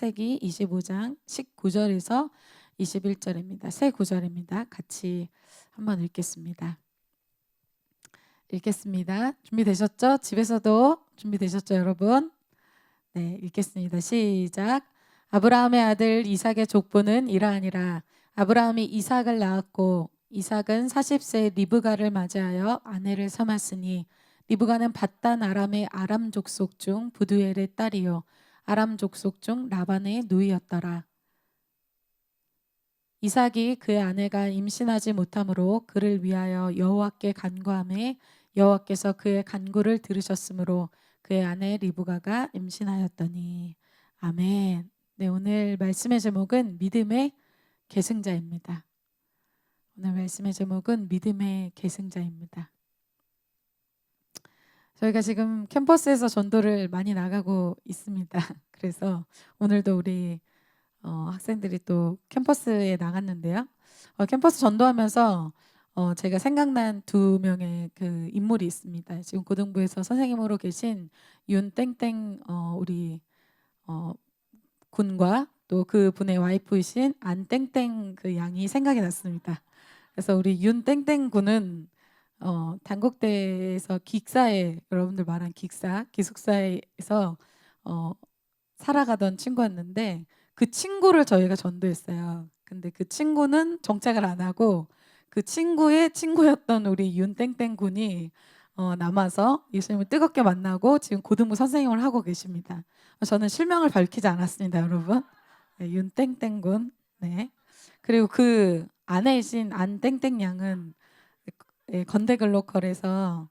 창세기 25장 19절에서 21절입니다. 세 구절입니다. 같이 한번 읽겠습니다. 읽겠습니다. 준비되셨죠? 집에서도 준비되셨죠, 여러분? 네, 읽겠습니다. 시작. 아브라함의 아들 이삭의 족보는 이러하니라. 아브라함이 이삭을 낳았고 이삭은 40세 리브가를 맞이하여 아내를 삼았으니 리브가는 밧단 아람의 아람 족속 중 부두엘의 딸이요 아람 족속 중 라반의 누이였더라. 이삭이 그의 아내가 임신하지 못하므로 그를 위하여 여호와께 간구하매 여호와께서 그의 간구를 들으셨으므로 그의 아내 리브가가 임신하였더니. 아멘. 네, 오늘 말씀의 제목은 믿음의 계승자입니다. 오늘 말씀의 제목은 믿음의 계승자입니다. 저희가 지금 캠퍼스에서 전도를 많이 나가고 있습니다. 그래서 오늘도 우리 학생들이 또 캠퍼스에 나갔는데요. 캠퍼스 전도하면서 제가 생각난 두 명의 그 인물이 있습니다. 지금 고등부에서 선생님으로 계신 윤땡땡 우리 군과 또 그 분의 와이프이신 안땡땡 그 양이 생각이 났습니다. 그래서 우리 윤땡땡 군은 단국대에서 기숙사에, 여러분들 말한 기숙사에서 살아가던 친구였는데 그 친구를 저희가 전도했어요. 근데 그 친구는 정착을 안 하고 그 친구의 친구였던 우리 윤땡땡 군이 남아서 예수님을 뜨겁게 만나고 지금 고등부 선생님을 하고 계십니다. 저는 실명을 밝히지 않았습니다, 여러분. 네, 윤땡땡 군. 네. 그리고 그 아내이신 안땡땡 양은 건대 글로컬에서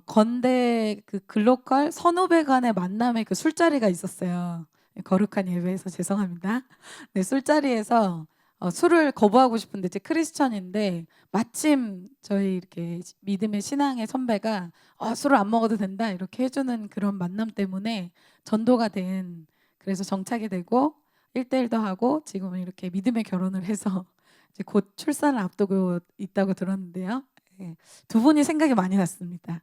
건대 그 글로컬 선후배 간의 만남의 그 술자리가 있었어요. 거룩한 예배에서 죄송합니다. 네, 술자리에서 술을 거부하고 싶은데 제 크리스천인데 마침 저희 이렇게 믿음의 신앙의 선배가 술을 안 먹어도 된다 이렇게 해주는 그런 만남 때문에 전도가 된, 그래서 정착이 되고 1대1도 하고 지금은 이렇게 믿음의 결혼을 해서 이제 곧 출산을 앞두고 있다고 들었는데요. 네, 두 분이 생각이 많이 났습니다.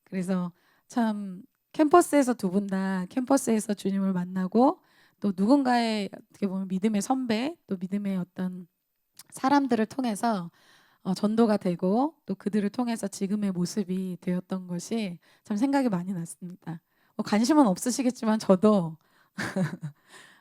그래서 참 캠퍼스에서 두 분 다 캠퍼스에서 주님을 만나고 또 누군가의 어떻게 보면 믿음의 선배 또 믿음의 어떤 사람들을 통해서 전도가 되고 또 그들을 통해서 지금의 모습이 되었던 것이 참 생각이 많이 났습니다. 관심은 없으시겠지만 저도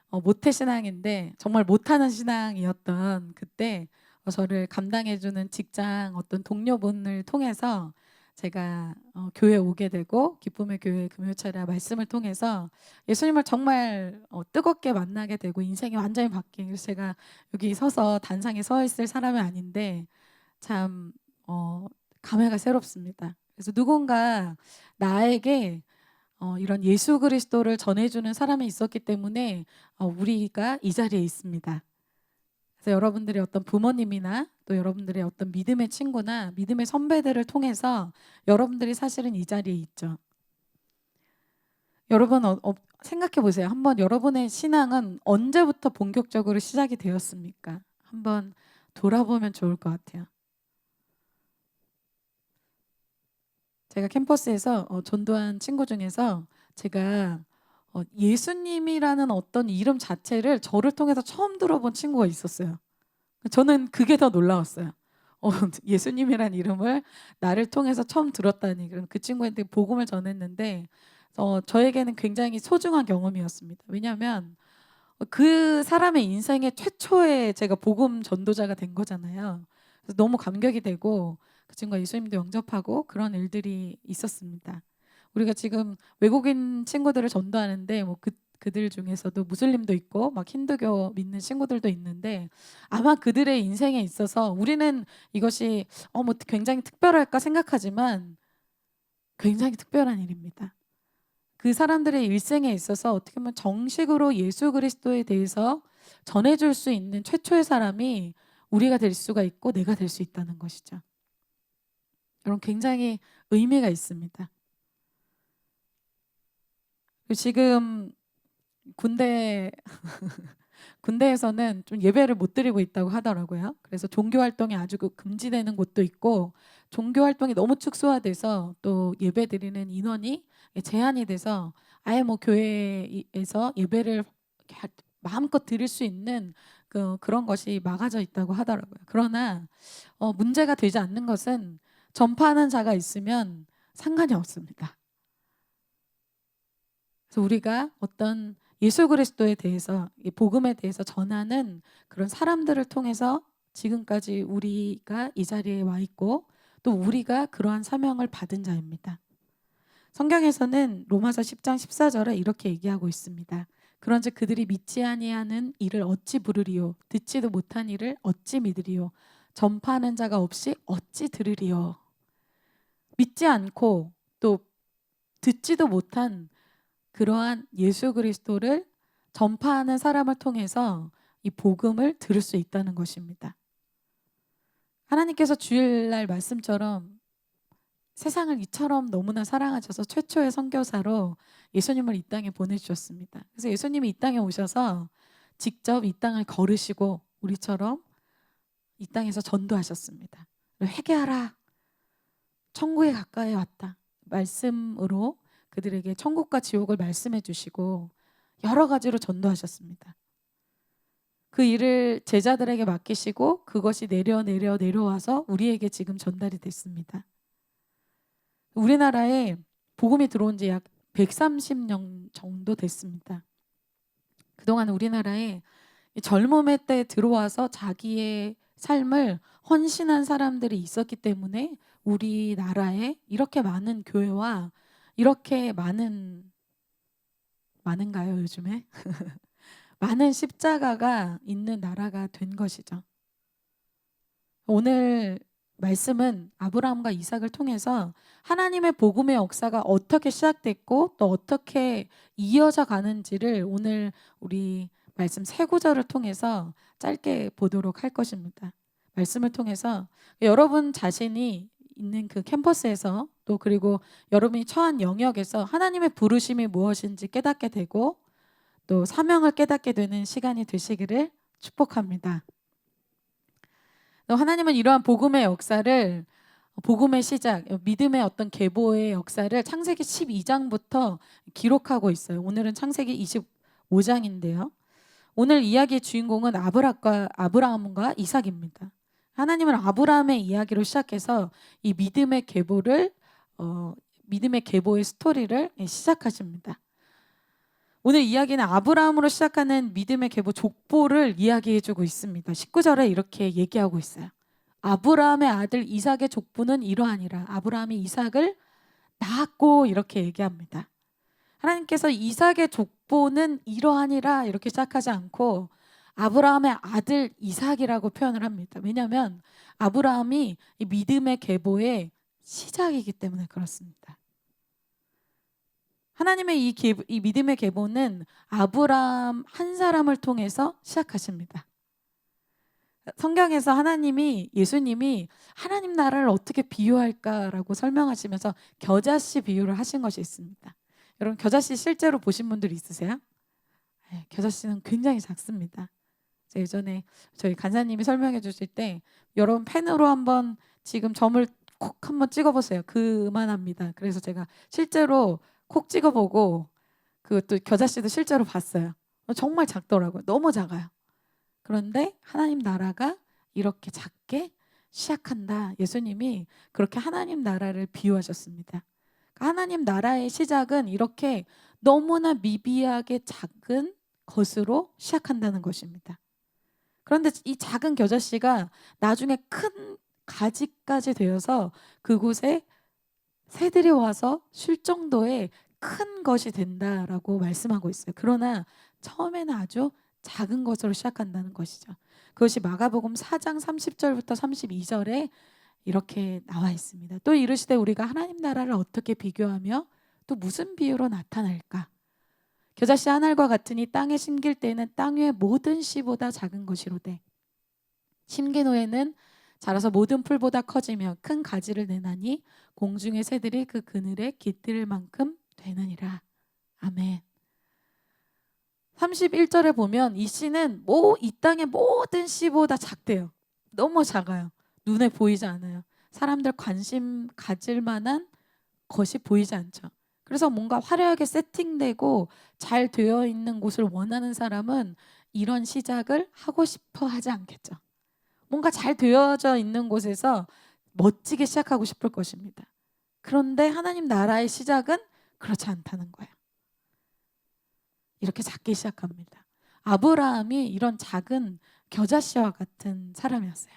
모태 신앙인데 정말 못하는 신앙이었던 그때 저를 감당해주는 직장 어떤 동료분을 통해서 제가 교회에 오게 되고 기쁨의 교회 금요철야 말씀을 통해서 예수님을 정말 뜨겁게 만나게 되고 인생이 완전히 바뀐, 그래서 제가 여기 서서 단상에 서 있을 사람이 아닌데 참 감회가 새롭습니다. 그래서 누군가 나에게 이런 예수 그리스도를 전해주는 사람이 있었기 때문에 우리가 이 자리에 있습니다. 그래서 여러분들의 어떤 부모님이나 또 여러분들의 어떤 믿음의 친구나 믿음의 선배들을 통해서 여러분들이 사실은 이 자리에 있죠. 여러분 생각해 보세요. 한번 여러분의 신앙은 언제부터 본격적으로 시작이 되었습니까? 한번 돌아보면 좋을 것 같아요. 제가 캠퍼스에서 전도한 친구 중에서 제가 예수님이라는 어떤 이름 자체를 저를 통해서 처음 들어본 친구가 있었어요. 저는 그게 더 놀라웠어요. 예수님이란 이름을 나를 통해서 처음 들었다니. 그럼 그 친구한테 복음을 전했는데 저에게는 굉장히 소중한 경험이었습니다. 왜냐하면 그 사람의 인생의 최초의 제가 복음 전도자가 된 거잖아요. 그래서 너무 감격이 되고 그 친구가 예수님도 영접하고 그런 일들이 있었습니다. 우리가 지금 외국인 친구들을 전도하는데 뭐 그들 중에서도 무슬림도 있고 막 힌두교 믿는 친구들도 있는데 아마 그들의 인생에 있어서 우리는 이것이 뭐 굉장히 특별할까 생각하지만 굉장히 특별한 일입니다. 그 사람들의 일생에 있어서 어떻게 보면 정식으로 예수 그리스도에 대해서 전해줄 수 있는 최초의 사람이 우리가 될 수가 있고 내가 될 수 있다는 것이죠. 여러분 굉장히 의미가 있습니다. 지금 군대에서는 좀 예배를 못 드리고 있다고 하더라고요. 그래서 종교 활동이 아주 금지되는 곳도 있고 종교 활동이 너무 축소화돼서 또 예배 드리는 인원이 제한이 돼서 아예 뭐 교회에서 예배를 마음껏 드릴 수 있는 그런 것이 막아져 있다고 하더라고요. 그러나 문제가 되지 않는 것은 전파하는 자가 있으면 상관이 없습니다. 그래서 우리가 어떤 예수 그리스도에 대해서, 이 복음에 대해서 전하는 그런 사람들을 통해서 지금까지 우리가 이 자리에 와 있고, 또 우리가 그러한 사명을 받은 자입니다. 성경에서는 로마서 10장 14절에 이렇게 얘기하고 있습니다. 그런즉 그들이 믿지 아니하는 일을 어찌 부르리요, 듣지도 못한 일을 어찌 믿으리요, 전파하는 자가 없이 어찌 들으리요. 믿지 않고 또 듣지도 못한 그러한 예수 그리스도를 전파하는 사람을 통해서 이 복음을 들을 수 있다는 것입니다. 하나님께서 주일날 말씀처럼 세상을 이처럼 너무나 사랑하셔서 최초의 선교사로 예수님을 이 땅에 보내주셨습니다. 그래서 예수님이 이 땅에 오셔서 직접 이 땅을 걸으시고 우리처럼 이 땅에서 전도하셨습니다. 회개하라, 천국에 가까이 왔다 말씀으로 그들에게 천국과 지옥을 말씀해 주시고 여러 가지로 전도하셨습니다. 그 일을 제자들에게 맡기시고 그것이 내려와서 우리에게 지금 전달이 됐습니다. 우리나라에 복음이 들어온 지 약 130년 정도 됐습니다. 그동안 우리나라에 젊음의 때 들어와서 자기의 삶을 헌신한 사람들이 있었기 때문에 우리나라에 이렇게 많은 교회와 이렇게 많은가요, 요즘에? 많은 십자가가 있는 나라가 된 것이죠. 오늘 말씀은 아브라함과 이삭을 통해서 하나님의 복음의 역사가 어떻게 시작됐고 또 어떻게 이어져 가는지를 오늘 우리 말씀 세 구절을 통해서 짧게 보도록 할 것입니다. 말씀을 통해서 여러분 자신이 있는 그 캠퍼스에서 또 그리고 여러분이 처한 영역에서 하나님의 부르심이 무엇인지 깨닫게 되고 또 사명을 깨닫게 되는 시간이 되시기를 축복합니다. 하나님은 이러한 복음의 역사를, 복음의 시작, 믿음의 어떤 계보의 역사를 창세기 12장부터 기록하고 있어요. 오늘은 창세기 25장인데요. 오늘 이야기의 주인공은 아브라함과 이삭입니다. 하나님은 아브라함의 이야기로 시작해서 이 믿음의 계보를 믿음의 계보의 스토리를 시작하십니다. 오늘 이야기는 아브라함으로 시작하는 믿음의 계보 족보를 이야기해주고 있습니다. 19절에 이렇게 얘기하고 있어요. 아브라함의 아들 이삭의 족보는 이러하니라. 아브라함이 이삭을 낳았고 이렇게 얘기합니다. 하나님께서 이삭의 족보는 이러하니라 이렇게 시작하지 않고 아브라함의 아들 이삭이라고 표현을 합니다. 왜냐하면 아브라함이 이 믿음의 계보의 시작이기 때문에 그렇습니다. 하나님의 이 믿음의 계보는 아브라함 한 사람을 통해서 시작하십니다. 성경에서 예수님이 하나님 나라를 어떻게 비유할까라고 설명하시면서 겨자씨 비유를 하신 것이 있습니다. 여러분 겨자씨 실제로 보신 분들 있으세요? 네, 겨자씨는 굉장히 작습니다. 예전에 저희 간사님이 설명해 주실 때 여러분 펜으로 한번 지금 점을 콕 한번 찍어보세요. 그만합니다. 그래서 제가 실제로 콕 찍어보고 그것도 겨자씨도 실제로 봤어요. 정말 작더라고요. 너무 작아요. 그런데 하나님 나라가 이렇게 작게 시작한다. 예수님이 그렇게 하나님 나라를 비유하셨습니다. 하나님 나라의 시작은 이렇게 너무나 미비하게 작은 것으로 시작한다는 것입니다. 그런데 이 작은 겨자씨가 나중에 큰 가지까지 되어서 그곳에 새들이 와서 쉴 정도의 큰 것이 된다라고 말씀하고 있어요. 그러나 처음에는 아주 작은 것으로 시작한다는 것이죠. 그것이 마가복음 4장 30절부터 32절에 이렇게 나와 있습니다. 또 이르시되 우리가 하나님 나라를 어떻게 비교하며 또 무슨 비유로 나타낼까? 겨자씨 한 알과 같으니 땅에 심길 때에는 땅 위의 모든 씨보다 작은 것이로되 심긴 후에는 자라서 모든 풀보다 커지며 큰 가지를 내나니 공중의 새들이 그 그늘에 깃들 만큼 되느니라. 아멘. 31절에 보면 이 씨는 이 땅의 모든 씨보다 작대요. 너무 작아요. 눈에 보이지 않아요. 사람들 관심 가질 만한 것이 보이지 않죠. 그래서 뭔가 화려하게 세팅되고 잘 되어 있는 곳을 원하는 사람은 이런 시작을 하고 싶어 하지 않겠죠. 뭔가 잘 되어져 있는 곳에서 멋지게 시작하고 싶을 것입니다. 그런데 하나님 나라의 시작은 그렇지 않다는 거예요. 이렇게 작게 시작합니다. 아브라함이 이런 작은 겨자씨와 같은 사람이었어요.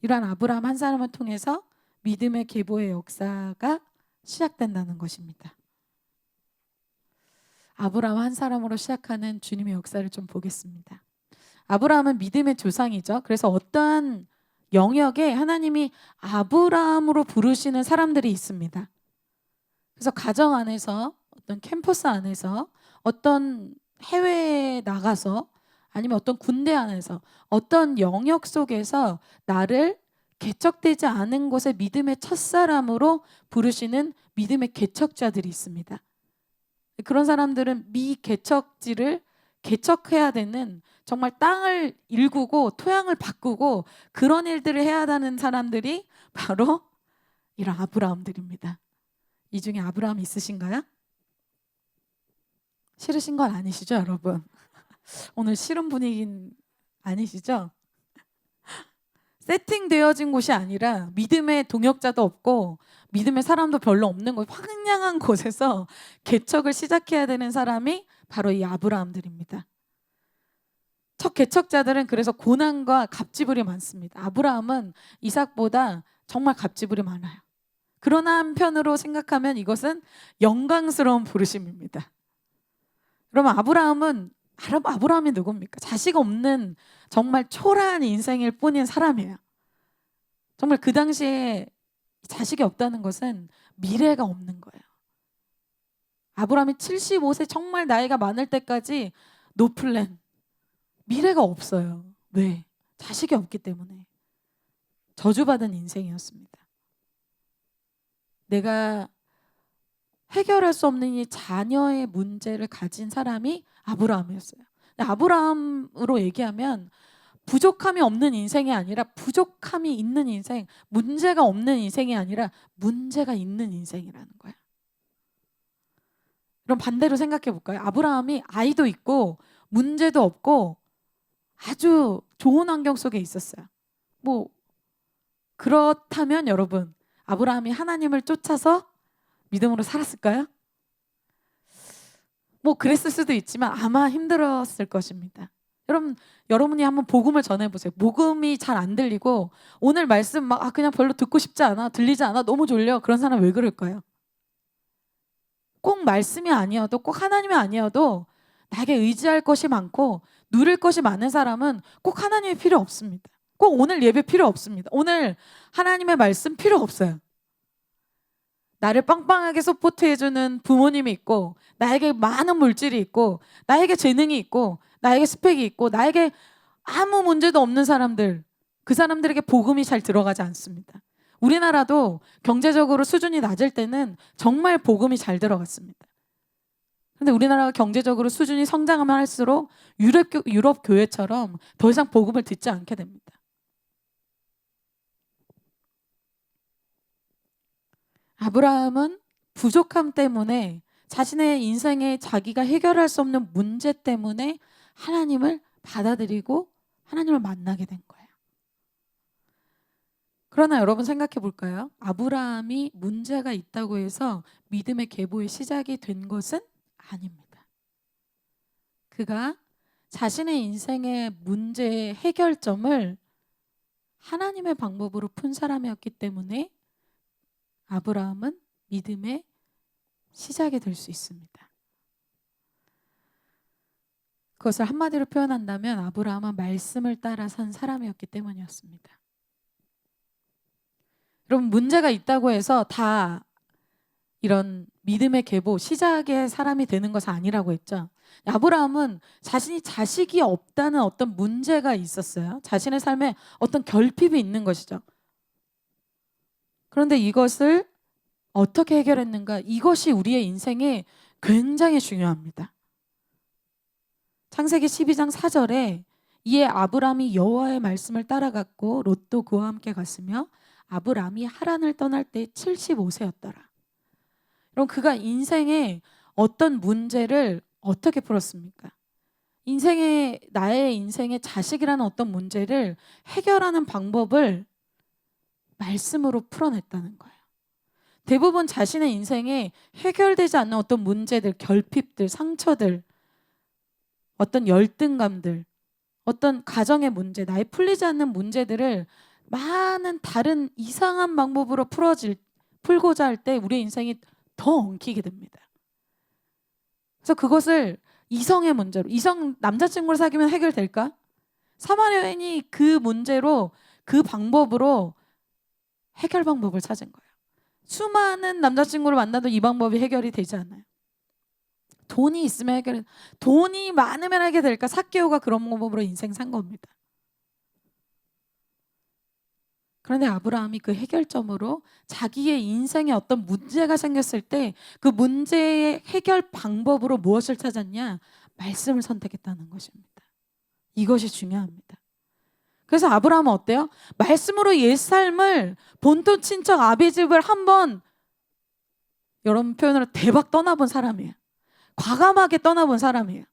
이러한 아브라함 한 사람을 통해서 믿음의 계보의 역사가 시작된다는 것입니다. 아브라함 한 사람으로 시작하는 주님의 역사를 좀 보겠습니다. 아브라함은 믿음의 조상이죠. 그래서 어떠한 영역에 하나님이 아브라함으로 부르시는 사람들이 있습니다. 그래서 가정 안에서, 어떤 캠퍼스 안에서, 어떤 해외에 나가서, 아니면 어떤 군대 안에서, 어떤 영역 속에서 나를 개척되지 않은 곳의 믿음의 첫사람으로 부르시는 믿음의 개척자들이 있습니다. 그런 사람들은 미개척지를 개척해야 되는, 정말 땅을 일구고 토양을 바꾸고 그런 일들을 해야 하는 사람들이 바로 이런 아브라함들입니다. 이 중에 아브라함 있으신가요? 싫으신 건 아니시죠, 여러분? 오늘 싫은 분위기는 아니시죠? 세팅되어진 곳이 아니라 믿음의 동역자도 없고 믿음의 사람도 별로 없는 곳, 황량한 곳에서 개척을 시작해야 되는 사람이 바로 이 아브라함들입니다. 첫 개척자들은 그래서 고난과 갑지불이 많습니다. 아브라함은 이삭보다 정말 갑지불이 많아요. 그러나 한편으로 생각하면 이것은 영광스러운 부르심입니다. 그러면 아브라함이 누굽니까? 자식 없는 정말 초라한 인생일 뿐인 사람이에요. 정말 그 당시에 자식이 없다는 것은 미래가 없는 거예요. 아브라함이 75세 정말 나이가 많을 때까지 노플랜, 미래가 없어요. 왜? 자식이 없기 때문에. 저주받은 인생이었습니다. 내가 해결할 수 없는 이 자녀의 문제를 가진 사람이 아브라함이었어요. 아브라함으로 얘기하면 부족함이 없는 인생이 아니라 부족함이 있는 인생, 문제가 없는 인생이 아니라 문제가 있는 인생이라는 거예요. 그럼 반대로 생각해 볼까요? 아브라함이 아이도 있고 문제도 없고 아주 좋은 환경 속에 있었어요. 뭐 그렇다면 여러분, 아브라함이 하나님을 쫓아서 믿음으로 살았을까요? 뭐 그랬을 수도 있지만 아마 힘들었을 것입니다. 여러분이 한번 복음을 전해보세요. 복음이 잘 안 들리고 오늘 말씀 막 그냥 별로 듣고 싶지 않아, 들리지 않아, 너무 졸려, 그런 사람 왜 그럴까요? 꼭 말씀이 아니어도, 꼭 하나님이 아니어도 나에게 의지할 것이 많고 누릴 것이 많은 사람은 꼭 하나님이 필요 없습니다. 꼭 오늘 예배 필요 없습니다. 오늘 하나님의 말씀 필요 없어요. 나를 빵빵하게 서포트해주는 부모님이 있고, 나에게 많은 물질이 있고, 나에게 재능이 있고, 나에게 스펙이 있고, 나에게 아무 문제도 없는 사람들, 그 사람들에게 복음이 잘 들어가지 않습니다. 우리나라도 경제적으로 수준이 낮을 때는 정말 복음이 잘 들어갔습니다. 그런데 우리나라가 경제적으로 수준이 성장하면 할수록 유럽 교회처럼 더 이상 복음을 듣지 않게 됩니다. 아브라함은 부족함 때문에, 자신의 인생에 자기가 해결할 수 없는 문제 때문에 하나님을 받아들이고 하나님을 만나게 된 거예요. 그러나 여러분 생각해 볼까요? 아브라함이 문제가 있다고 해서 믿음의 계보의 시작이 된 것은 아닙니다. 그가 자신의 인생의 문제의 해결점을 하나님의 방법으로 푼 사람이었기 때문에 아브라함은 믿음의 시작이 될 수 있습니다. 그것을 한마디로 표현한다면 아브라함은 말씀을 따라 산 사람이었기 때문이었습니다. 여러분, 문제가 있다고 해서 다 이런 믿음의 계보, 시작의 사람이 되는 것은 아니라고 했죠. 아브라함은 자신이 자식이 없다는 어떤 문제가 있었어요. 자신의 삶에 어떤 결핍이 있는 것이죠. 그런데 이것을 어떻게 해결했는가? 이것이 우리의 인생에 굉장히 중요합니다. 창세기 12장 4절에 이에 아브람이 여호와의 말씀을 따라갔고 롯도 그와 함께 갔으며 아브람이 하란을 떠날 때 75세였더라. 그럼 그가 인생의 어떤 문제를 어떻게 풀었습니까? 나의 인생의 자식이라는 어떤 문제를 해결하는 방법을 말씀으로 풀어냈다는 거예요. 대부분 자신의 인생에 해결되지 않는 어떤 문제들, 결핍들, 상처들, 어떤 열등감들, 어떤 가정의 문제, 나의 풀리지 않는 문제들을 많은 다른 이상한 방법으로 풀고자 할 때 우리의 인생이 더 엉키게 됩니다. 그래서 그것을 이성의 문제로, 이성 남자친구를 사귀면 해결될까? 사마리아 여인이 그 문제로, 그 방법으로 해결 방법을 찾은 거예요. 수많은 남자친구를 만나도 이 방법이 해결이 되지 않아요. 돈이 있으면 돈이 많으면 하게 될까? 삭개오가 그런 방법으로 인생 산 겁니다. 그런데 아브라함이 그 해결점으로 자기의 인생에 어떤 문제가 생겼을 때 그 문제의 해결 방법으로 무엇을 찾았냐? 말씀을 선택했다는 것입니다. 이것이 중요합니다. 그래서 아브라함은 어때요? 말씀으로 옛 삶을 본토 친척 아비집을 한번 여러분 표현으로 대박 떠나본 사람이에요. 과감하게 떠나본 사람이에요.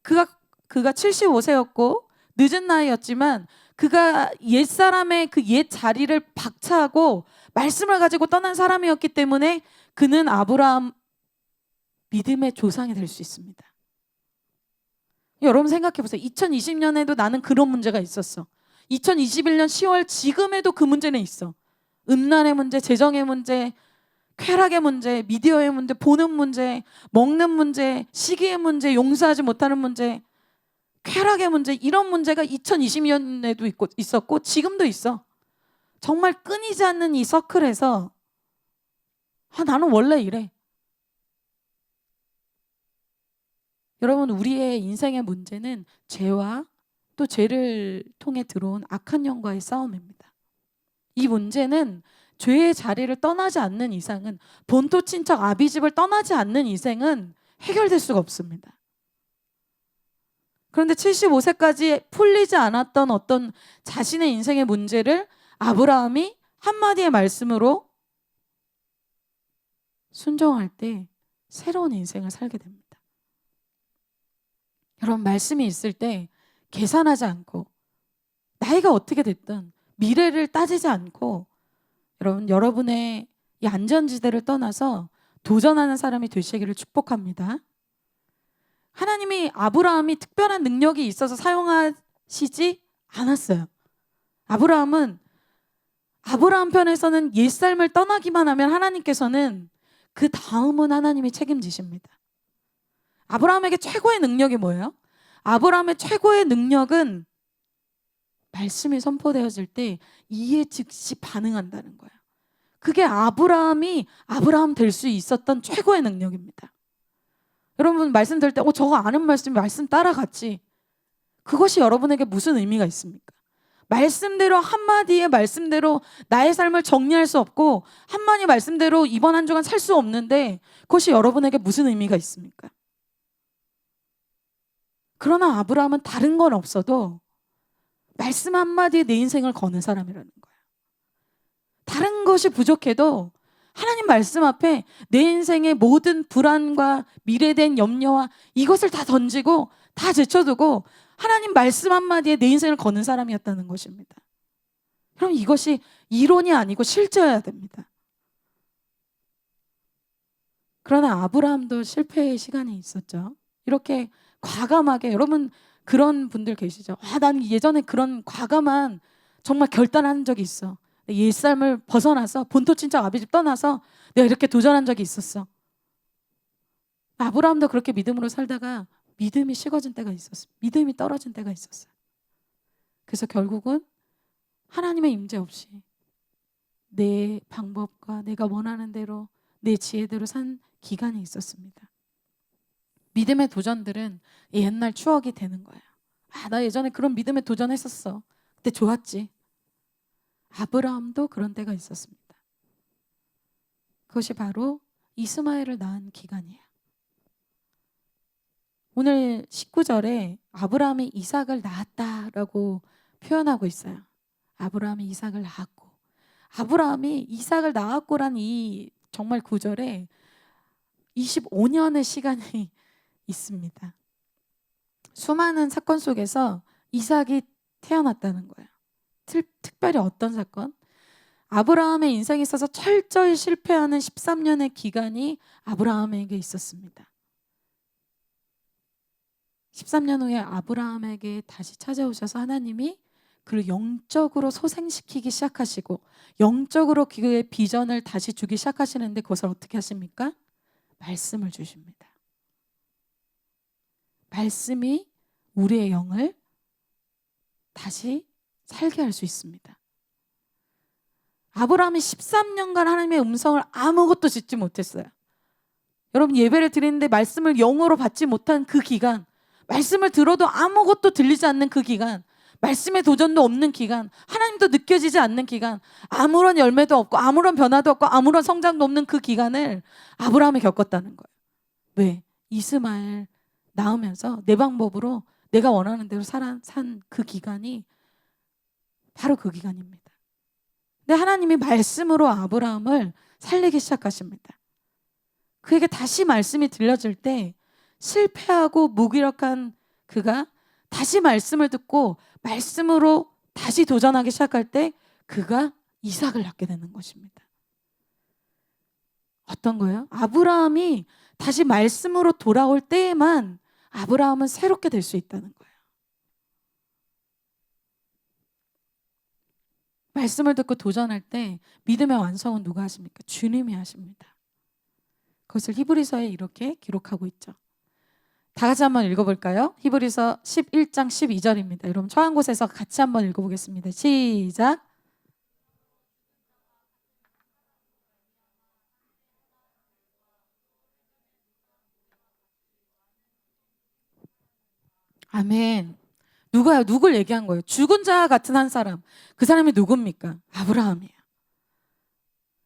그가 75세였고 늦은 나이였지만 그가 옛사람의 그 옛 자리를 박차하고 말씀을 가지고 떠난 사람이었기 때문에 그는 아브라함 믿음의 조상이 될 수 있습니다. 여러분 생각해 보세요. 2020년에도 나는 그런 문제가 있었어. 2021년 10월 지금에도 그 문제는 있어. 음란의 문제, 재정의 문제, 쾌락의 문제, 미디어의 문제, 보는 문제, 먹는 문제, 시기의 문제, 용서하지 못하는 문제, 쾌락의 문제, 이런 문제가 2020년에도 있었고 지금도 있어. 정말 끊이지 않는 이 서클에서 나는 원래 이래. 여러분 우리의 인생의 문제는 죄와 또 죄를 통해 들어온 악한 영과의 싸움입니다. 이 문제는 죄의 자리를 떠나지 않는 이상은, 본토 친척 아비집을 떠나지 않는 이상은 해결될 수가 없습니다. 그런데 75세까지 풀리지 않았던 어떤 자신의 인생의 문제를 아브라함이 한마디의 말씀으로 순종할 때 새로운 인생을 살게 됩니다. 여러분 말씀이 있을 때 계산하지 않고 나이가 어떻게 됐든 미래를 따지지 않고 여러분의 이 안전지대를 떠나서 도전하는 사람이 되시기를 축복합니다. 하나님이 아브라함이 특별한 능력이 있어서 사용하시지 않았어요. 아브라함 편에서는 옛삶을 떠나기만 하면 하나님께서는 그 다음은 하나님이 책임지십니다. 아브라함에게 최고의 능력이 뭐예요? 아브라함의 최고의 능력은 말씀이 선포되어질 때 이에 즉시 반응한다는 거예요. 그게 아브라함이 아브라함 될 수 있었던 최고의 능력입니다. 여러분 말씀 들을 때 저거 아는 말씀 따라갔지. 그것이 여러분에게 무슨 의미가 있습니까? 말씀대로 한마디의 말씀대로 나의 삶을 정리할 수 없고 한마디 말씀대로 이번 한 주간 살 수 없는데 그것이 여러분에게 무슨 의미가 있습니까? 그러나 아브라함은 다른 건 없어도 말씀 한마디에 내 인생을 거는 사람이라는 거예요. 다른 것이 부족해도 하나님 말씀 앞에 내 인생의 모든 불안과 미래된 염려와 이것을 다 던지고 다 제쳐두고 하나님 말씀 한마디에 내 인생을 거는 사람이었다는 것입니다. 그럼 이것이 이론이 아니고 실제여야 됩니다. 그러나 아브라함도 실패의 시간이 있었죠. 이렇게 과감하게, 여러분 그런 분들 계시죠? 난 예전에 그런 과감한 정말 결단한 적이 있어. 옛삶을 벗어나서 본토 친척 아비집 떠나서 내가 이렇게 도전한 적이 있었어. 아브라함도 그렇게 믿음으로 살다가 믿음이 식어진 때가 있었어요. 믿음이 떨어진 때가 있었어요. 그래서 결국은 하나님의 임재 없이 내 방법과 내가 원하는 대로 내 지혜대로 산 기간이 있었습니다. 믿음의 도전들은 옛날 추억이 되는 거예요. 나 예전에 그런 믿음에 도전했었어. 그때 좋았지. 아브라함도 그런 때가 있었습니다. 그것이 바로 이스마엘을 낳은 기간이에요. 오늘 19절에 아브라함이 이삭을 낳았다라고 표현하고 있어요. 아브라함이 이삭을 낳았고, 아브라함이 이삭을 낳았고란 이 정말 구절에 25년의 시간이 있습니다. 수많은 사건 속에서 이삭이 태어났다는 거예요. 특별히 어떤 사건? 아브라함의 인생에 있어서 철저히 실패하는 13년의 기간이 아브라함에게 있었습니다. 13년 후에 아브라함에게 다시 찾아오셔서 하나님이 그를 영적으로 소생시키기 시작하시고 영적으로 그의 비전을 다시 주기 시작하시는데 그것을 어떻게 하십니까? 말씀을 주십니다. 말씀이 우리의 영을 다시 살게 할 수 있습니다. 아브라함이 13년간 하나님의 음성을 아무것도 듣지 못했어요. 여러분, 예배를 드리는데 말씀을 영어로 받지 못한 그 기간, 말씀을 들어도 아무것도 들리지 않는 그 기간, 말씀의 도전도 없는 기간, 하나님도 느껴지지 않는 기간, 아무런 열매도 없고 아무런 변화도 없고 아무런 성장도 없는 그 기간을 아브라함이 겪었다는 거예요. 왜? 이스마엘 낳으면서 내 방법으로 내가 원하는 대로 산 그 기간이 바로 그 기간입니다. 근데 하나님이 말씀으로 아브라함을 살리기 시작하십니다. 그에게 다시 말씀이 들려질 때 실패하고 무기력한 그가 다시 말씀을 듣고 말씀으로 다시 도전하기 시작할 때 그가 이삭을 낳게 되는 것입니다. 어떤 거예요? 아브라함이 다시 말씀으로 돌아올 때에만 아브라함은 새롭게 될 수 있다는 거예요. 말씀을 듣고 도전할 때 믿음의 완성은 누가 하십니까? 주님이 하십니다. 그것을 히브리서에 이렇게 기록하고 있죠. 다 같이 한번 읽어볼까요? 히브리서 11장 12절입니다. 여러분 처한 곳에서 같이 한번 읽어보겠습니다. 시작. 아멘. 누가요? 누굴 얘기한 거예요? 죽은 자 같은 한 사람. 그 사람이 누굽니까? 아브라함이에요.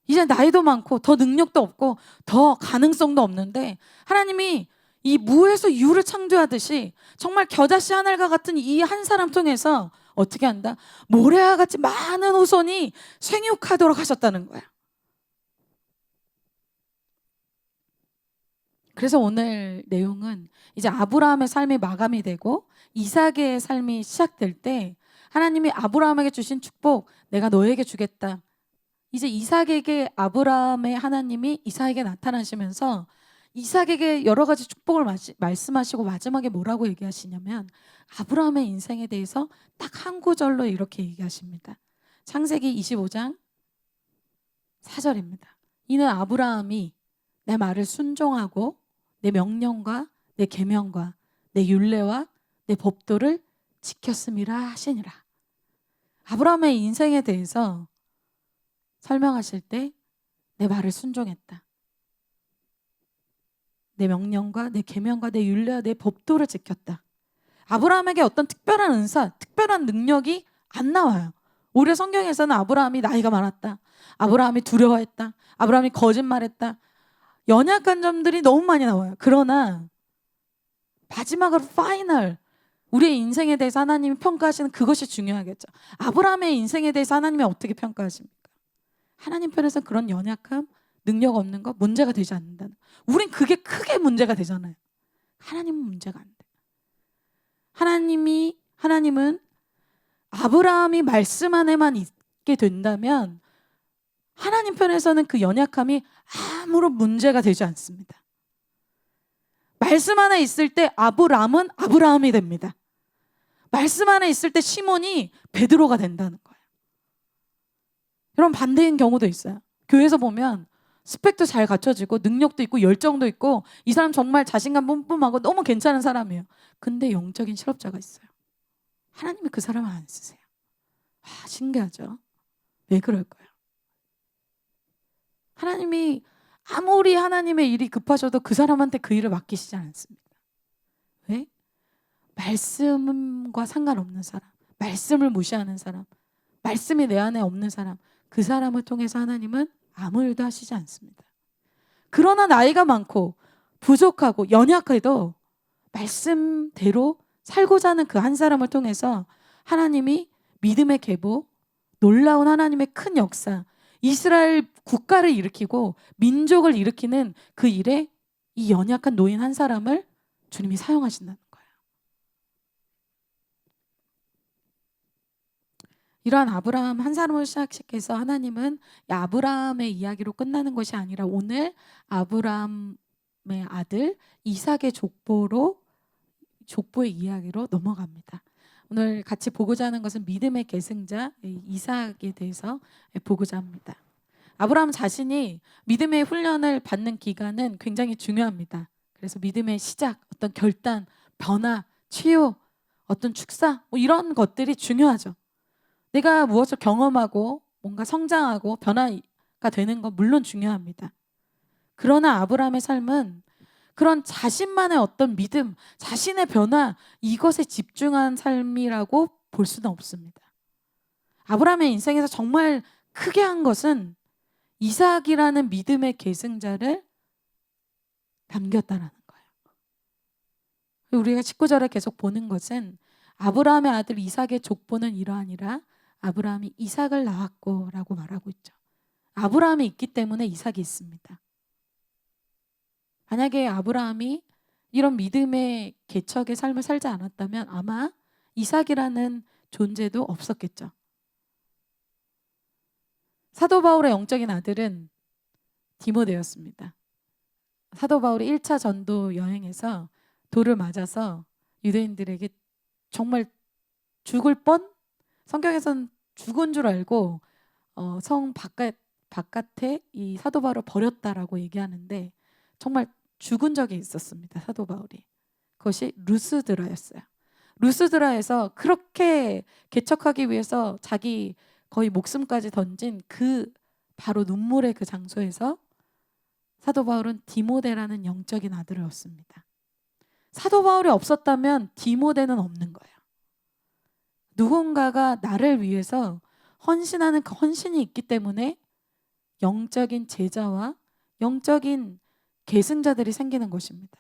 이제 나이도 많고 더 능력도 없고 더 가능성도 없는데 하나님이 이 무에서 유를 창조하듯이 정말 겨자씨 하늘과 같은 이 한 사람 통해서 어떻게 한다? 모래와 같이 많은 후손이 생육하도록 하셨다는 거야. 그래서 오늘 내용은 이제 아브라함의 삶이 마감이 되고 이삭의 삶이 시작될 때 하나님이 아브라함에게 주신 축복 내가 너에게 주겠다. 이제 이삭에게 아브라함의 하나님이 이삭에게 나타나시면서 이삭에게 여러 가지 축복을 말씀하시고 마지막에 뭐라고 얘기하시냐면 아브라함의 인생에 대해서 딱 한 구절로 이렇게 얘기하십니다. 창세기 25장 4절입니다. 이는 아브라함이 내 말을 순종하고 내 명령과 내 계명과 내 율례와 내 법도를 지켰음이라 하시니라. 아브라함의 인생에 대해서 설명하실 때 내 말을 순종했다. 내 명령과 내 계명과 내 율례와 내 법도를 지켰다. 아브라함에게 어떤 특별한 은사, 특별한 능력이 안 나와요. 오히려 성경에서는 아브라함이 나이가 많았다. 아브라함이 두려워했다. 아브라함이 거짓말했다. 연약한 점들이 너무 많이 나와요. 그러나 마지막으로 파이널 우리의 인생에 대해서 하나님이 평가하시는 그것이 중요하겠죠. 아브라함의 인생에 대해서 하나님이 어떻게 평가하십니까? 하나님 편에서는 그런 연약함, 능력 없는 거 문제가 되지 않는다는. 우린 그게 크게 문제가 되잖아요. 하나님은 문제가 안 돼. 하나님은 아브라함이 말씀 안에만 있게 된다면 하나님 편에서는 그 연약함이 아무런 문제가 되지 않습니다. 말씀 안에 있을 때 아브람은 아브라함이 됩니다. 말씀 안에 있을 때 시몬이 베드로가 된다는 거예요. 여러분 반대인 경우도 있어요. 교회에서 보면 스펙도 잘 갖춰지고 능력도 있고 열정도 있고 이 사람 정말 자신감 뿜뿜하고 너무 괜찮은 사람이에요. 근데 영적인 실업자가 있어요. 하나님이 그 사람을 안 쓰세요. 신기하죠? 왜 그럴까요? 하나님이 아무리 하나님의 일이 급하셔도 그 사람한테 그 일을 맡기시지 않습니다. 왜? 말씀과 상관없는 사람, 말씀을 무시하는 사람, 말씀이 내 안에 없는 사람, 그 사람을 통해서 하나님은 아무 일도 하시지 않습니다. 그러나 나이가 많고 부족하고 연약해도 말씀대로 살고자 하는 그 한 사람을 통해서 하나님이 믿음의 계보, 놀라운 하나님의 큰 역사, 이스라엘 국가를 일으키고 민족을 일으키는 그 일에 이 연약한 노인 한 사람을 주님이 사용하신다는 거예요. 이러한 아브라함 한 사람을 시작해서 하나님은 이 아브라함의 이야기로 끝나는 것이 아니라 오늘 아브라함의 아들 이삭의 족보의 이야기로 넘어갑니다. 오늘 같이 보고자 하는 것은 믿음의 계승자 이삭에 대해서 보고자 합니다. 아브라함 자신이 믿음의 훈련을 받는 기간은 굉장히 중요합니다. 그래서 믿음의 시작, 어떤 결단, 변화, 치유, 어떤 축사 이런 것들이 중요하죠. 내가 무엇을 경험하고 뭔가 성장하고 변화가 되는 건 물론 중요합니다. 그러나 아브라함의 삶은 그런 자신만의 어떤 믿음, 자신의 변화 이것에 집중한 삶이라고 볼 수는 없습니다. 아브라함의 인생에서 정말 크게 한 것은 이삭이라는 믿음의 계승자를 남겼다라는 거예요. 우리가 19절에 계속 보는 것은 아브라함의 아들 이삭의 족보는 이러하니라 아브라함이 이삭을 낳았고 라고 말하고 있죠. 아브라함이 있기 때문에 이삭이 있습니다. 만약에 아브라함이 이런 믿음의 개척의 삶을 살지 않았다면 아마 이삭이라는 존재도 없었겠죠. 사도 바울의 영적인 아들은 디모데였습니다. 사도 바울이 1차 전도 여행에서 돌을 맞아서 유대인들에게 정말 죽을 뻔? 성경에서는 죽은 줄 알고 성 바깥에 이 사도 바울을 버렸다라고 얘기하는데 정말 죽은 적이 있었습니다. 사도 바울이. 그것이 루스드라였어요. 루스드라에서 그렇게 개척하기 위해서 자기 거의 목숨까지 던진 그 바로 눈물의 그 장소에서 사도 바울은 디모데라는 영적인 아들을 얻습니다. 사도 바울이 없었다면 디모데는 없는 거예요. 누군가가 나를 위해서 헌신하는 그 헌신이 있기 때문에 영적인 제자와 영적인 계승자들이 생기는 것입니다.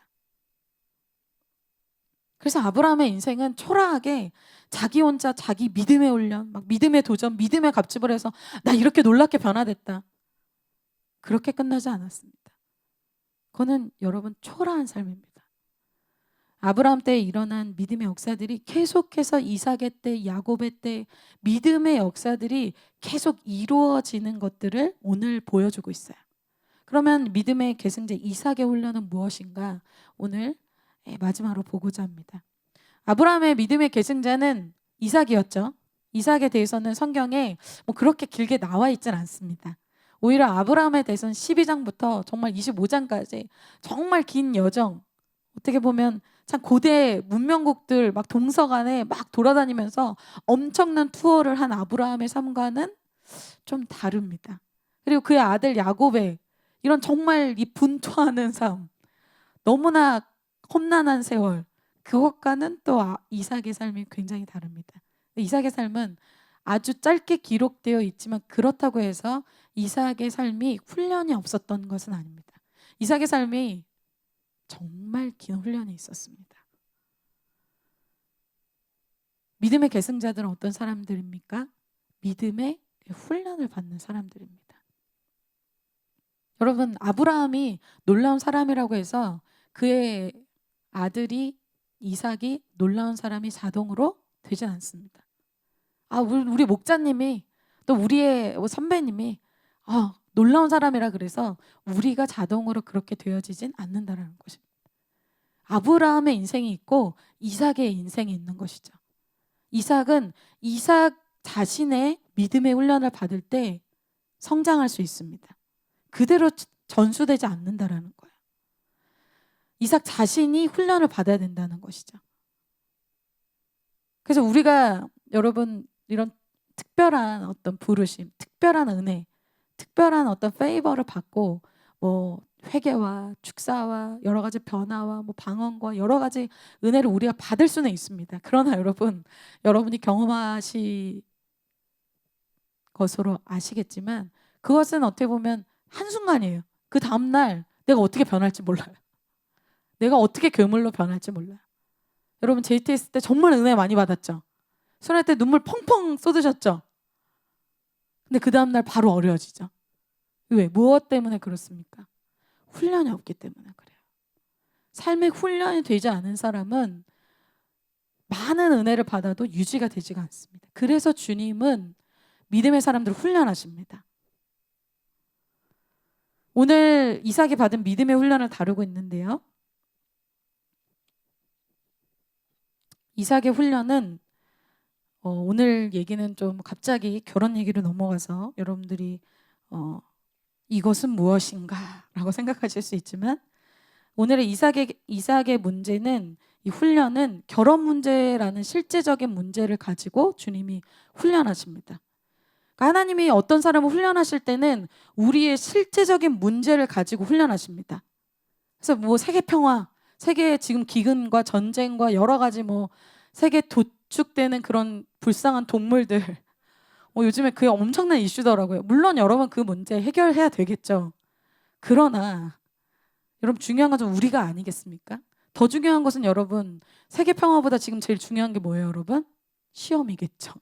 그래서 아브라함의 인생은 초라하게 자기 혼자 자기 믿음의 훈련, 막 믿음의 도전, 믿음의 갑집을 해서 나 이렇게 놀랍게 변화됐다. 그렇게 끝나지 않았습니다. 그거는 여러분 초라한 삶입니다. 아브라함 때에 일어난 믿음의 역사들이 계속해서 이삭의 때, 야곱의 때 믿음의 역사들이 계속 이루어지는 것들을 오늘 보여주고 있어요. 그러면 믿음의 계승자 이삭의 훈련은 무엇인가? 오늘 마지막으로 보고자 합니다. 아브라함의 믿음의 계승자는 이삭이었죠. 이삭에 대해서는 성경에 뭐 그렇게 길게 나와 있진 않습니다. 오히려 아브라함에 대해서는 12장부터 정말 25장까지 정말 긴 여정, 어떻게 보면 참 고대 문명국들 막 동서간에 막 돌아다니면서 엄청난 투어를 한 아브라함의 삶과는 좀 다릅니다. 그리고 그의 아들 야곱의 이런 정말 이 분투하는 삶, 너무나 험난한 세월, 그것과는 또 이삭의 삶이 굉장히 다릅니다. 이삭의 삶은 아주 짧게 기록되어 있지만 그렇다고 해서 이삭의 삶이 훈련이 없었던 것은 아닙니다. 이삭의 삶이 정말 긴 훈련이 있었습니다. 믿음의 계승자들은 어떤 사람들입니까? 믿음의 훈련을 받는 사람들입니다. 여러분, 아브라함이 놀라운 사람이라고 해서 그의 아들이 이삭이 놀라운 사람이 자동으로 되진 않습니다. 우리 목자님이 또 우리의 선배님이 놀라운 사람이라 그래서 우리가 자동으로 그렇게 되어지진 않는다라는 것입니다. 아브라함의 인생이 있고 이삭의 인생이 있는 것이죠. 이삭은 이삭 자신의 믿음의 훈련을 받을 때 성장할 수 있습니다. 그대로 전수되지 않는다라는 거예요. 이삭 자신이 훈련을 받아야 된다는 것이죠. 그래서 우리가 여러분 이런 특별한 어떤 부르심, 특별한 은혜, 특별한 어떤 페이버를 받고 뭐 회개와 축사와 여러 가지 변화와 뭐 방언과 여러 가지 은혜를 우리가 받을 수는 있습니다. 그러나 여러분이 경험하시 것으로 아시겠지만 그것은 어떻게 보면 한순간이에요. 그 다음날 내가 어떻게 변할지 몰라요. 내가 어떻게 괴물로 변할지 몰라요. 여러분 JTS 때 정말 은혜 많이 받았죠. 수련회 때 눈물 펑펑 쏟으셨죠. 근데 그 다음날 바로 어려워지죠. 왜? 무엇 때문에 그렇습니까? 훈련이 없기 때문에 그래요. 삶의 훈련이 되지 않은 사람은 많은 은혜를 받아도 유지가 되지가 않습니다. 그래서 주님은 믿음의 사람들을 훈련하십니다. 오늘 이삭이 받은 믿음의 훈련을 다루고 있는데요. 이삭의 훈련은 오늘 얘기는 좀 갑자기 결혼 얘기로 넘어가서 여러분들이 이것은 무엇인가 라고 생각하실 수 있지만, 오늘의 이삭의 문제는, 이 훈련은 결혼 문제라는 실제적인 문제를 가지고 주님이 훈련하십니다. 그러니까 하나님이 어떤 사람을 훈련하실 때는 우리의 실제적인 문제를 가지고 훈련하십니다. 그래서 뭐 세계 평화, 세계 지금 기근과 전쟁과 여러 가지 뭐 세계 도축되는 그런 불쌍한 동물들, 요즘에 그게 엄청난 이슈더라고요. 물론 여러분 그 문제 해결해야 되겠죠. 그러나 여러분 중요한 건 좀 우리가 아니겠습니까? 더 중요한 것은 여러분, 세계 평화보다 지금 제일 중요한 게 뭐예요, 여러분? 시험이겠죠.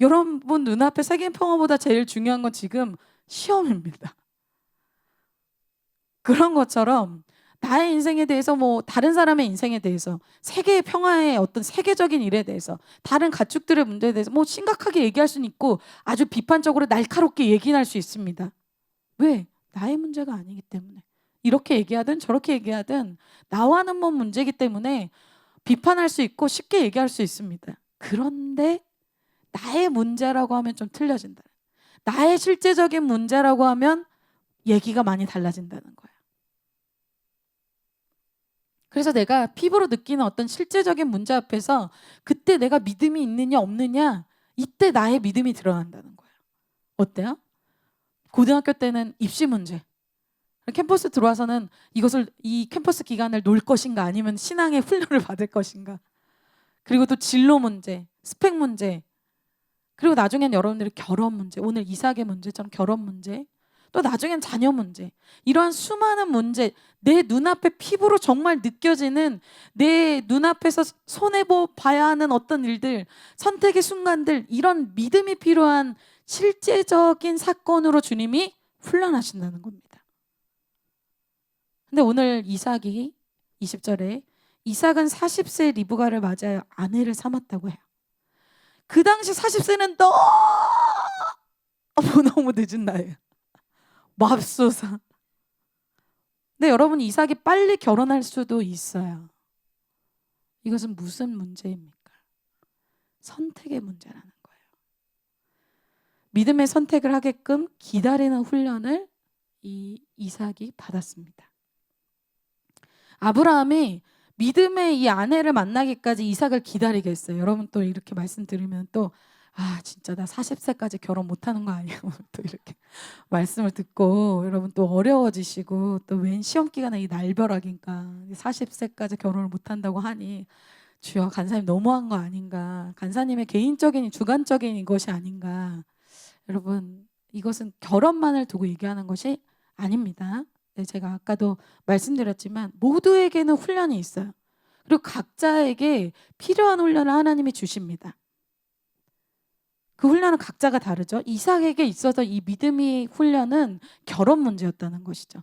여러분 눈앞에 세계 평화보다 제일 중요한 건 지금 시험입니다. 그런 것처럼 나의 인생에 대해서, 뭐 다른 사람의 인생에 대해서, 세계의 평화의 어떤 세계적인 일에 대해서, 다른 가축들의 문제에 대해서 뭐 심각하게 얘기할 수는 있고 아주 비판적으로 날카롭게 얘기할 수 있습니다. 왜? 나의 문제가 아니기 때문에. 이렇게 얘기하든 저렇게 얘기하든 나와는 뭔 문제이기 때문에 비판할 수 있고 쉽게 얘기할 수 있습니다. 그런데 나의 문제라고 하면 좀 틀려진다. 나의 실제적인 문제라고 하면 얘기가 많이 달라진다는 거예요. 그래서 내가 피부로 느끼는 어떤 실제적인 문제 앞에서 그때 내가 믿음이 있느냐 없느냐, 이때 나의 믿음이 드러난다는 거예요. 어때요? 고등학교 때는 입시 문제, 캠퍼스 들어와서는 이 캠퍼스 기간을 놀 것인가 아니면 신앙의 훈련을 받을 것인가, 그리고 또 진로 문제, 스펙 문제, 그리고 나중엔 여러분들이 결혼 문제, 오늘 이삭의 문제처럼 결혼 문제, 또 나중엔 자녀 문제, 이러한 수많은 문제, 내 눈앞에 피부로 정말 느껴지는, 내 눈앞에서 손해봐야 하는 어떤 일들, 선택의 순간들, 이런 믿음이 필요한 실제적인 사건으로 주님이 훈련하신다는 겁니다. 근데 오늘 이삭이 20절에 이삭은 40세 리브가를 맞아요 아내를 삼았다고 해요. 그 당시 40세는 너무 늦은 나이에요. 맙소사. 근데 여러분, 이삭이 빨리 결혼할 수도 있어요. 이것은 무슨 문제입니까? 선택의 문제라는 거예요. 믿음의 선택을 하게끔 기다리는 훈련을 이 이삭이 받았습니다. 아브라함이 믿음의 이 아내를 만나기까지 이삭을 기다리게 했어요. 여러분 또 이렇게 말씀 들으면 또 진짜 나 40세까지 결혼 못하는 거 아니에요? 또 이렇게 말씀을 듣고 여러분 또 어려워지시고, 또 웬 시험 기간에 이 날벼락인가 40세까지 결혼을 못한다고 하니 주여, 간사님 너무한 거 아닌가, 간사님의 개인적인 주관적인 것이 아닌가. 여러분, 이것은 결혼만을 두고 얘기하는 것이 아닙니다. 네, 제가 아까도 말씀드렸지만 모두에게는 훈련이 있어요. 그리고 각자에게 필요한 훈련을 하나님이 주십니다. 그 훈련은 각자가 다르죠. 이삭에게 있어서 이 믿음의 훈련은 결혼 문제였다는 것이죠.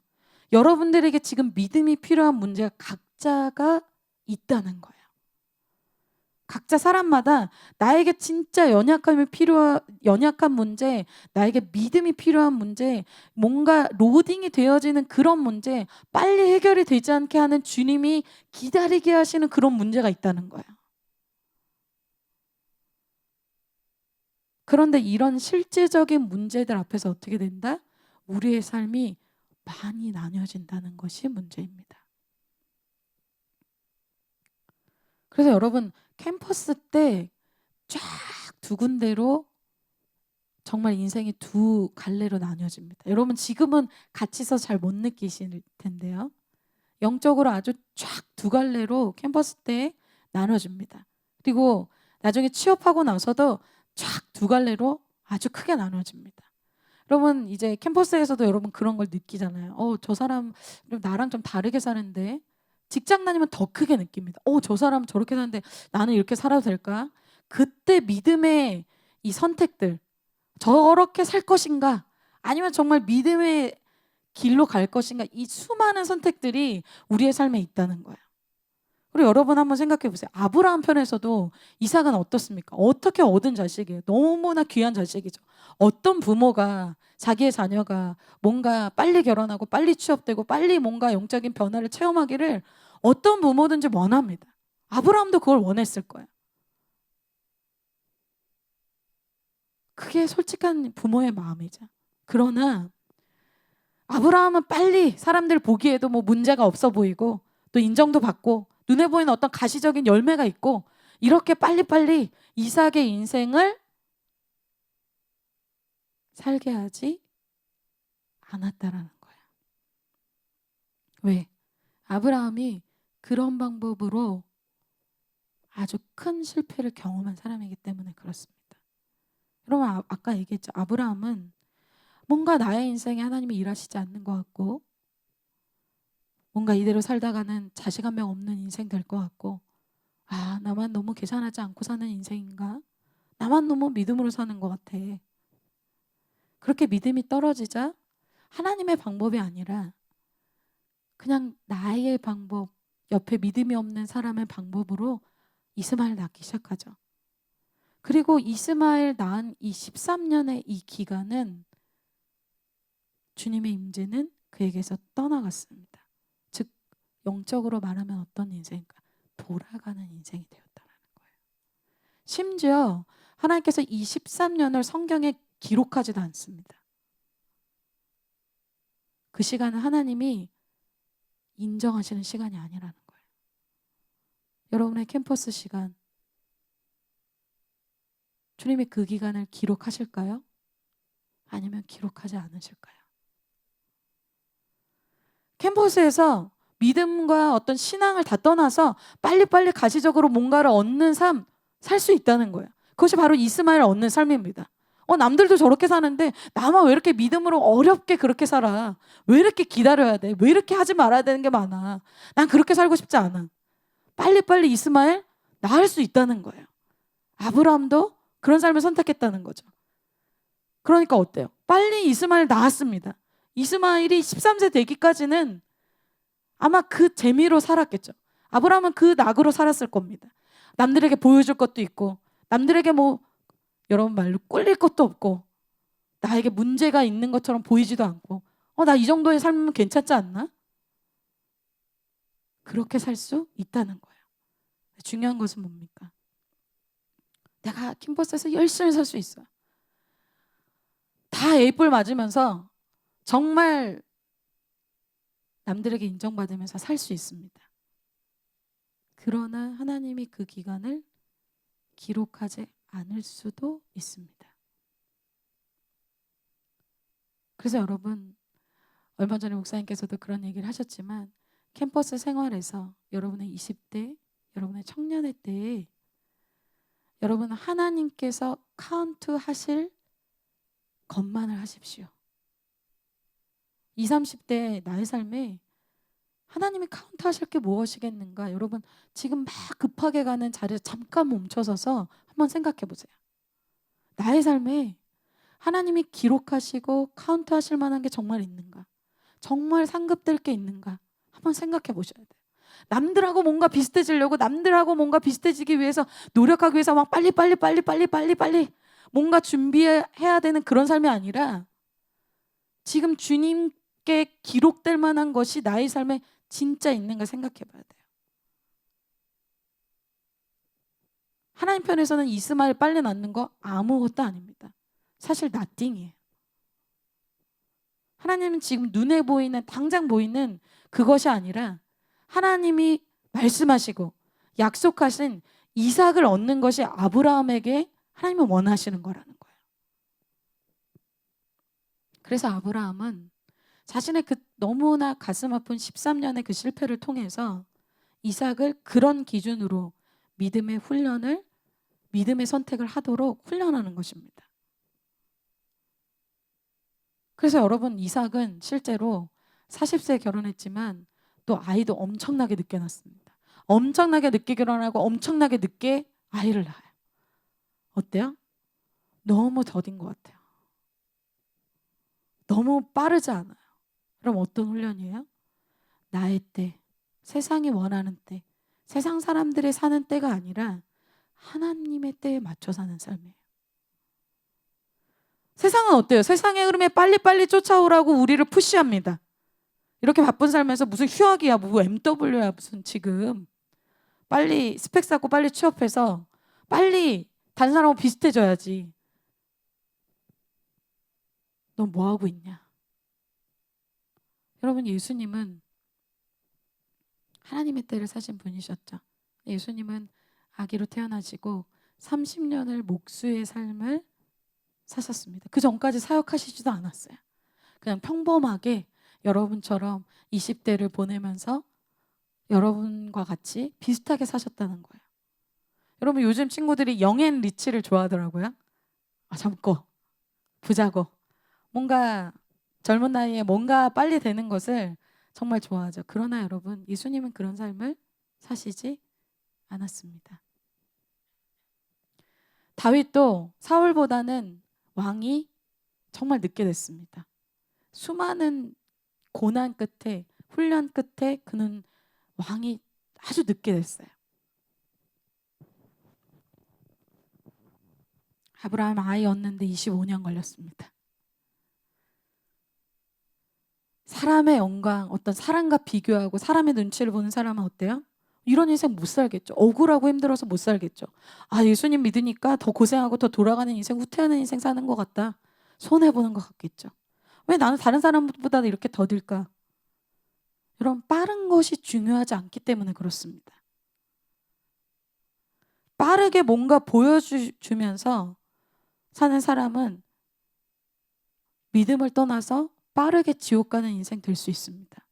여러분들에게 지금 믿음이 필요한 문제가 각자가 있다는 거예요. 각자 사람마다 나에게 진짜 연약한 문제, 나에게 믿음이 필요한 문제, 뭔가 로딩이 되어지는 그런 문제, 빨리 해결이 되지 않게 하는 주님이 기다리게 하시는 그런 문제가 있다는 거예요. 그런데 이런 실제적인 문제들 앞에서 어떻게 된다? 우리의 삶이 많이 나뉘어진다는 것이 문제입니다. 그래서 여러분, 캠퍼스 때 쫙 두 군데로 정말 인생이 두 갈래로 나뉘어집니다. 여러분 지금은 같이 있어서 잘 못 느끼실 텐데요. 영적으로 아주 쫙 두 갈래로 캠퍼스 때 나눠집니다. 그리고 나중에 취업하고 나서도 쫙 두 갈래로 아주 크게 나눠집니다. 여러분 이제 캠퍼스에서도 여러분 그런 걸 느끼잖아요. 저 사람 나랑 좀 다르게 사는데. 직장 다니면 더 크게 느낍니다. 저 사람 저렇게 사는데 나는 이렇게 살아도 될까? 그때 믿음의 이 선택들, 저렇게 살 것인가? 아니면 정말 믿음의 길로 갈 것인가? 이 수많은 선택들이 우리의 삶에 있다는 거예요. 그리고 여러분 한번 생각해 보세요. 아브라함 편에서도 이삭은 어떻습니까? 어떻게 얻은 자식이에요? 너무나 귀한 자식이죠. 어떤 부모가 자기의 자녀가 뭔가 빨리 결혼하고 빨리 취업되고 빨리 뭔가 영적인 변화를 체험하기를 어떤 부모든지 원합니다. 아브라함도 그걸 원했을 거예요. 그게 솔직한 부모의 마음이죠. 그러나 아브라함은 빨리 사람들 보기에도 뭐 문제가 없어 보이고 또 인정도 받고 눈에 보이는 어떤 가시적인 열매가 있고 이렇게 빨리빨리 이삭의 인생을 살게 하지 않았다라는 거야. 왜? 아브라함이 그런 방법으로 아주 큰 실패를 경험한 사람이기 때문에 그렇습니다. 여러분 아까 얘기했죠. 아브라함은 뭔가 나의 인생에 하나님이 일하시지 않는 것 같고 뭔가 이대로 살다가는 자식 한 명 없는 인생 될 것 같고 아 나만 너무 계산하지 않고 사는 인생인가? 나만 너무 믿음으로 사는 것 같아. 그렇게 믿음이 떨어지자 하나님의 방법이 아니라 그냥 나의 방법, 옆에 믿음이 없는 사람의 방법으로 이스마엘 낳기 시작하죠. 그리고 이스마엘 낳은 이 13년의 이 기간은 주님의 임재는 그에게서 떠나갔습니다. 즉 영적으로 말하면 어떤 인생인가? 돌아가는 인생이 되었다는 거예요. 심지어 하나님께서 이 13년을 성경에 기록하지도 않습니다. 그 시간은 하나님이 인정하시는 시간이 아니라는 거예요. 여러분의 캠퍼스 시간, 주님이 그 기간을 기록하실까요? 아니면 기록하지 않으실까요? 캠퍼스에서 믿음과 어떤 신앙을 다 떠나서 빨리빨리 가시적으로 뭔가를 얻는 삶, 살 수 있다는 거예요. 그것이 바로 이스마엘을 얻는 삶입니다. 남들도 저렇게 사는데 나만 왜 이렇게 믿음으로 어렵게 그렇게 살아? 왜 이렇게 기다려야 돼? 왜 이렇게 하지 말아야 되는 게 많아? 난 그렇게 살고 싶지 않아. 빨리빨리 이스마엘 낳을 수 있다는 거예요. 아브라함도 그런 삶을 선택했다는 거죠. 그러니까 어때요? 빨리 이스마엘 낳았습니다. 이스마엘이 13세 되기까지는 아마 그 재미로 살았겠죠. 아브라함은 그 낙으로 살았을 겁니다. 남들에게 보여줄 것도 있고 남들에게 뭐 여러분 말로 꿀릴 것도 없고 나에게 문제가 있는 것처럼 보이지도 않고 나 이 정도의 삶이면 괜찮지 않나? 그렇게 살 수 있다는 거예요. 중요한 것은 뭡니까? 내가 캠퍼스에서 열심히 살 수 있어요. 다 A뿔 맞으면서 정말 남들에게 인정받으면서 살 수 있습니다. 그러나 하나님이 그 기간을 기록하지 않을 수도 있습니다. 그래서 여러분 얼마 전에 목사님께서도 그런 얘기를 하셨지만 캠퍼스 생활에서 여러분의 20대, 여러분의 청년의 때에 여러분 하나님께서 카운트 하실 것만을 하십시오. 20, 30대 나의 삶에 하나님이 카운트 하실 게 무엇이겠는가? 여러분 지금 막 급하게 가는 자리에 잠깐 멈춰서서 한번 생각해 보세요. 나의 삶에 하나님이 기록하시고 카운트 하실 만한 게 정말 있는가? 정말 상급될 게 있는가? 한번 생각해 보셔야 돼요. 남들하고 뭔가 비슷해지려고 남들하고 뭔가 비슷해지기 위해서 노력하기 위해서 막 빨리 뭔가 준비해야 되는 그런 삶이 아니라 지금 주님께 기록될 만한 것이 나의 삶에 진짜 있는가 생각해 봐야 돼요. 하나님 편에서는 이스마엘 빨리 낳는 거 아무것도 아닙니다. 사실 nothing이에요. 하나님은 지금 눈에 보이는 당장 보이는 그것이 아니라 하나님이 말씀하시고 약속하신 이삭을 얻는 것이 아브라함에게 하나님은 원하시는 거라는 거예요. 그래서 아브라함은 자신의 그 너무나 가슴 아픈 13년의 그 실패를 통해서 이삭을 그런 기준으로 믿음의 훈련을 믿음의 선택을 하도록 훈련하는 것입니다. 그래서 여러분 이삭은 실제로 40세에 결혼했지만 또 아이도 엄청나게 늦게 낳습니다. 엄청나게 늦게 결혼하고 엄청나게 늦게 아이를 낳아요. 어때요? 너무 더딘 것 같아요. 너무 빠르지 않아요. 그럼 어떤 훈련이에요? 나의 때, 세상이 원하는 때, 세상 사람들의 사는 때가 아니라 하나님의 때에 맞춰 사는 삶이에요. 세상은 어때요? 세상의 흐름에 빨리빨리 쫓아오라고 우리를 푸시합니다. 이렇게 바쁜 삶에서 무슨 휴학이야, 뭐 MW야, 무슨 지금. 빨리 스펙 쌓고 빨리 취업해서 빨리 다른 사람하고 비슷해져야지. 넌 뭐 하고 있냐? 여러분, 예수님은 하나님의 때를 사신 분이셨죠. 예수님은 아기로 태어나시고 30년을 목수의 삶을 사셨습니다. 그 전까지 사역하시지도 않았어요. 그냥 평범하게 여러분처럼 20대를 보내면서 여러분과 같이 비슷하게 사셨다는 거예요. 여러분, 요즘 친구들이 영앤 리치를 좋아하더라고요. 젊고 부자고 뭔가 젊은 나이에 뭔가 빨리 되는 것을 정말 좋아하죠. 그러나 여러분, 예수님은 그런 삶을 사시지 않았습니다. 다윗도 사울보다는 왕이 정말 늦게 됐습니다. 수많은 고난 끝에, 훈련 끝에 그는 왕이 아주 늦게 됐어요. 아브라함 아이 얻는데 25년 걸렸습니다. 사람의 영광, 어떤 사람과 비교하고 사람의 눈치를 보는 사람은 어때요? 이런 인생 못 살겠죠. 억울하고 힘들어서 못 살겠죠. 아, 예수님 믿으니까 더 고생하고 더 돌아가는 인생, 후퇴하는 인생 사는 것 같다. 손해보는 것 같겠죠. 왜 나는 다른 사람보다 이렇게 더딜까? 여러분, 빠른 것이 중요하지 않기 때문에 그렇습니다. 빠르게 뭔가 보여주면서 사는 사람은 믿음을 떠나서 빠르게 지옥 가는 인생 될 수 있습니다.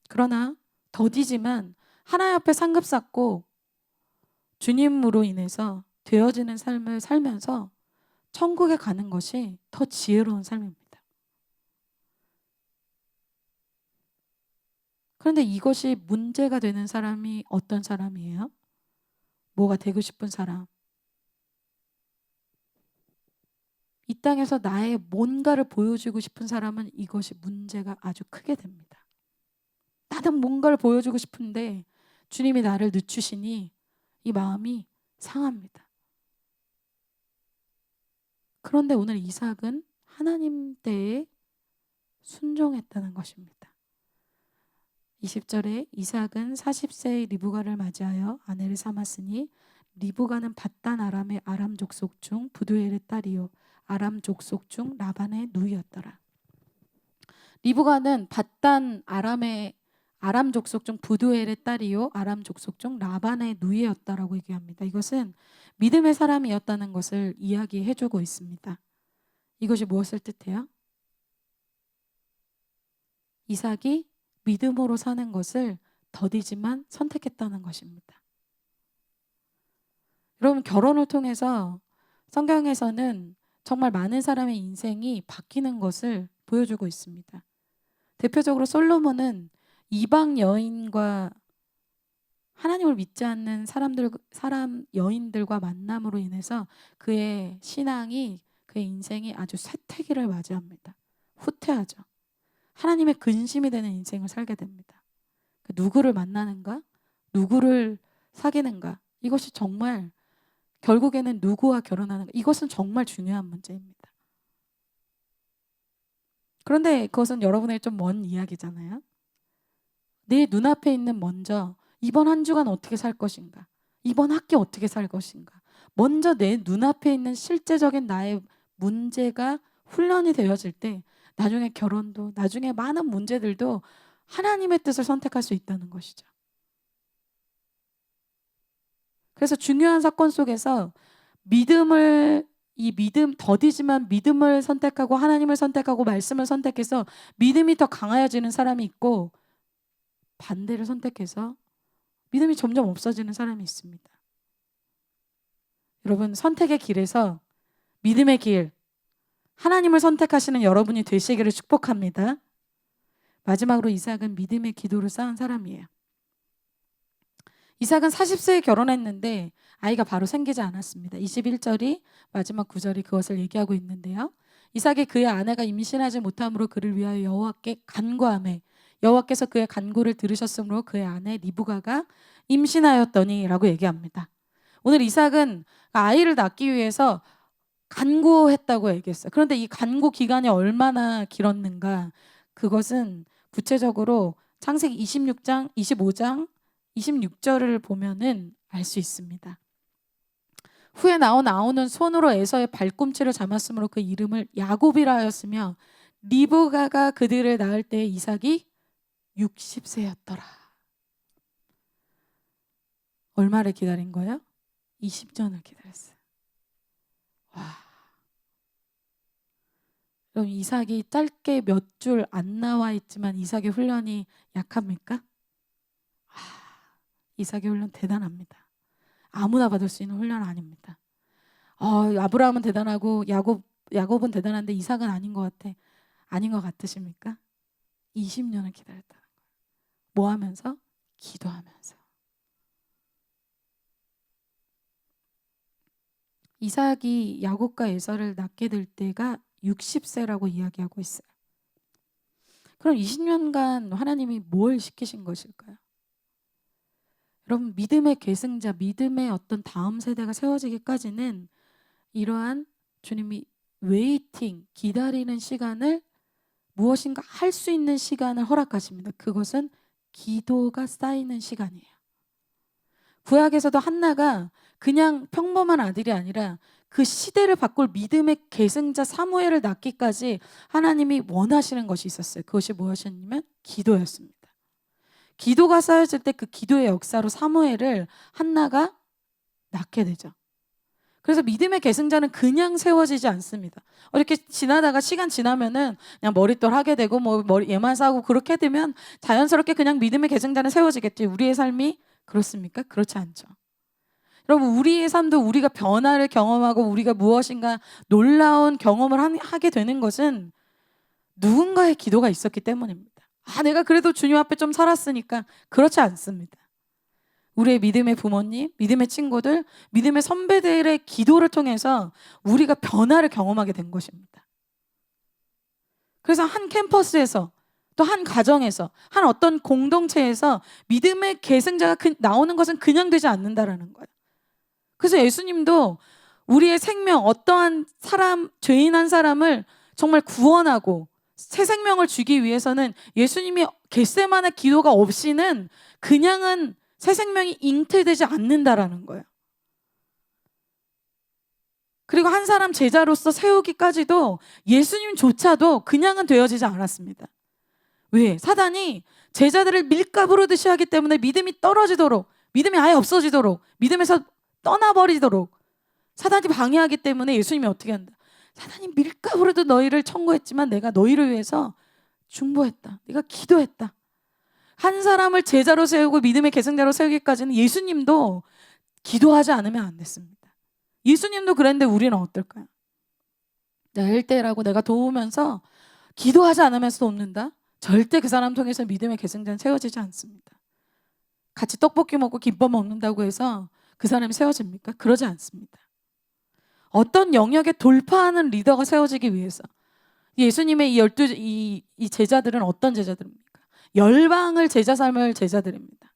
그러나 더디지만 하나님 앞에 상급 쌓고 주님으로 인해서 되어지는 삶을 살면서 천국에 가는 것이 더 지혜로운 삶입니다. 그런데 이것이 문제가 되는 사람이 어떤 사람이에요? 뭐가 되고 싶은 사람? 이 땅에서 나의 뭔가를 보여주고 싶은 사람은 이것이 문제가 아주 크게 됩니다. 나는 뭔가를 보여주고 싶은데 주님이 나를 늦추시니 이 마음이 상합니다. 그런데 오늘 이삭은 하나님 때에 순종했다는 것입니다. 20절에 이삭은 40세의 리브가를 맞이하여 아내를 삼았으니 리브가는 밧단 아람의 아람 족속 중 부두엘의 딸이요 아람 족속 중 라반의 누이였더라. 리브가는 밧단 아람의 아람 족속 중 부두엘의 딸이요 아람 족속 중 라반의 누이였다라고 얘기합니다. 이것은 믿음의 사람이었다는 것을 이야기해주고 있습니다. 이것이 무엇을 뜻해요? 이삭이 믿음으로 사는 것을 더디지만 선택했다는 것입니다. 여러분, 결혼을 통해서 성경에서는 정말 많은 사람의 인생이 바뀌는 것을 보여주고 있습니다. 대표적으로 솔로몬은 이방 여인과 하나님을 믿지 않는 여인들과 만남으로 인해서 그의 신앙이, 그의 인생이 아주 쇠퇴기를 맞이합니다. 후퇴하죠. 하나님의 근심이 되는 인생을 살게 됩니다. 누구를 만나는가? 누구를 사귀는가? 이것이 정말 결국에는 누구와 결혼하는가? 이것은 정말 중요한 문제입니다. 그런데 그것은 여러분의 좀 먼 이야기잖아요. 내 눈앞에 있는 먼저 이번 한 주간 어떻게 살 것인가? 이번 학기 어떻게 살 것인가? 먼저 내 눈앞에 있는 실제적인 나의 문제가 훈련이 되어질 때 나중에 결혼도, 나중에 많은 문제들도 하나님의 뜻을 선택할 수 있다는 것이죠. 그래서 중요한 사건 속에서 더디지만 믿음을 선택하고 하나님을 선택하고 말씀을 선택해서 믿음이 더 강해지는 사람이 있고, 반대를 선택해서 믿음이 점점 없어지는 사람이 있습니다. 여러분, 선택의 길에서 믿음의 길, 하나님을 선택하시는 여러분이 되시기를 축복합니다. 마지막으로 이삭은 믿음의 기도를 쌓은 사람이에요. 이삭은 40세에 결혼했는데 아이가 바로 생기지 않았습니다. 21절이 마지막 9절이 그것을 얘기하고 있는데요. 이삭이 그의 아내가 임신하지 못함으로 그를 위하여 여호와께 간구하매 여호와께서 그의 간구를 들으셨으므로 그의 아내 리브가가 임신하였더니라고 얘기합니다. 오늘 이삭은 아이를 낳기 위해서 간구했다고 얘기했어요. 그런데 이 간구 기간이 얼마나 길었는가? 그것은 구체적으로 창세기 26장, 25장, 26절을 보면은 알 수 있습니다. 후에 나오는 손으로 에서의 발꿈치를 잡았으므로 그 이름을 야곱이라 하였으며 리브가가 그들을 낳을 때 이삭이 60세였더라. 얼마를 기다린 거예요? 20년을 기다렸어요. 와. 그럼 이삭이 짧게 몇 줄 안 나와 있지만 이삭의 훈련이 약합니까? 이삭의 훈련 대단합니다. 아무나 받을 수 있는 훈련 아닙니다. 아브라함은 대단하고 야곱은 대단한데 이삭은 아닌 것 같아. 아닌 것 같으십니까? 20년을 기다렸다는 거예요. 뭐 하면서? 기도하면서. 이삭이 야곱과 에서를 낳게 될 때가 60세라고 이야기하고 있어요. 그럼 20년간 하나님이 뭘 시키신 것일까요? 여러분, 믿음의 계승자, 믿음의 어떤 다음 세대가 세워지기까지는 이러한 주님이 웨이팅, 기다리는 시간을 무엇인가 할 수 있는 시간을 허락하십니다. 그것은 기도가 쌓이는 시간이에요. 구약에서도 한나가 그냥 평범한 아들이 아니라 그 시대를 바꿀 믿음의 계승자 사무엘을 낳기까지 하나님이 원하시는 것이 있었어요. 그것이 무엇이었냐면 기도였습니다. 기도가 쌓여질 때 그 기도의 역사로 사무엘을 한나가 낳게 되죠. 그래서 믿음의 계승자는 그냥 세워지지 않습니다. 이렇게 지나다가 시간 지나면은 그냥 머릿돌 하게 되고 뭐 머리 얘만 싸고 그렇게 되면 자연스럽게 그냥 믿음의 계승자는 세워지겠지. 우리의 삶이 그렇습니까? 그렇지 않죠. 여러분, 우리의 삶도 우리가 변화를 경험하고 우리가 무엇인가 놀라운 경험을 하게 되는 것은 누군가의 기도가 있었기 때문입니다. 내가 그래도 주님 앞에 좀 살았으니까. 그렇지 않습니다. 우리의 믿음의 부모님, 믿음의 친구들, 믿음의 선배들의 기도를 통해서 우리가 변화를 경험하게 된 것입니다. 그래서 한 캠퍼스에서 또 한 가정에서 한 어떤 공동체에서 믿음의 계승자가 나오는 것은 그냥 되지 않는다라는 거예요. 그래서 예수님도 우리의 생명, 어떠한 사람, 죄인 한 사람을 정말 구원하고 새 생명을 주기 위해서는 예수님이 겟세마네 기도가 없이는 그냥은 새 생명이 잉태되지 않는다라는 거예요. 그리고 한 사람 제자로서 세우기까지도 예수님조차도 그냥은 되어지지 않았습니다. 왜? 사단이 제자들을 밀가부르듯이 하기 때문에 믿음이 떨어지도록, 믿음이 아예 없어지도록, 믿음에서 떠나버리도록 사단이 방해하기 때문에 예수님이 어떻게 한다? 사단이 밀가부르듯 너희를 청구했지만 내가 너희를 위해서 중보했다. 내가 기도했다. 한 사람을 제자로 세우고 믿음의 계승자로 세우기까지는 예수님도 기도하지 않으면 안 됐습니다. 예수님도 그랬는데 우리는 어떨까요? 내가 1대1하고 내가 도우면서 기도하지 않으면서 돕는다? 절대 그 사람 통해서 믿음의 계승자는 세워지지 않습니다. 같이 떡볶이 먹고 김밥 먹는다고 해서 그 사람이 세워집니까? 그러지 않습니다. 어떤 영역에 돌파하는 리더가 세워지기 위해서 예수님의 이 제자들은 어떤 제자들입니까? 열방을 제자 삼을 제자들입니다.